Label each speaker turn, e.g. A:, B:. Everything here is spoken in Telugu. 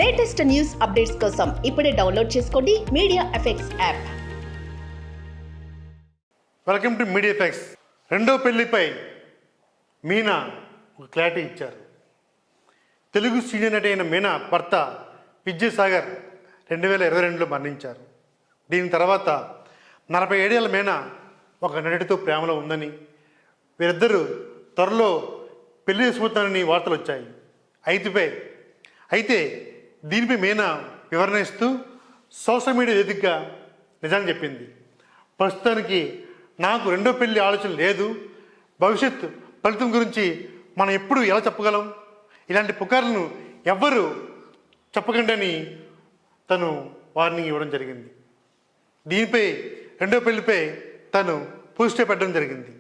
A: లేటెస్ట్ న్యూస్ అప్డేట్స్ కోసం ఇప్పుడే డౌన్లోడ్ చేసుకోండి media effects app.
B: Welcome to media effects. రెండో పెళ్లిపై మీనా ఒక క్లారిటీ ఇచ్చారు. తెలుగు సీనియర్ నటి అయిన మీనా భర్త విద్యాసాగర్ 2022లో మరణించారు. దీని తర్వాత 47 ఏళ్ల మీనా ఒక నటుడితో ప్రేమలో ఉందని, వీరిద్దరూ త్వరలో పెళ్లి చేసుకుంటారని వార్తలు వచ్చాయి. అయితే దీనిపై మీనా వివరణ ఇస్తూ సోషల్ మీడియా వేదికగా నిజాన్ని చెప్పింది. ప్రస్తుతానికి నాకు రెండో పెళ్లి ఆలోచన లేదు. భవిష్యత్ ఫలితం గురించి మనం ఎప్పుడు ఎలా చెప్పగలం? ఇలాంటి పుకార్లను ఎవ్వరూ చెప్పకండి అని తను వార్నింగ్ ఇవ్వడం జరిగింది. దీనిపై రెండో పెళ్లిపై తను పోస్టే పెట్టడం జరిగింది.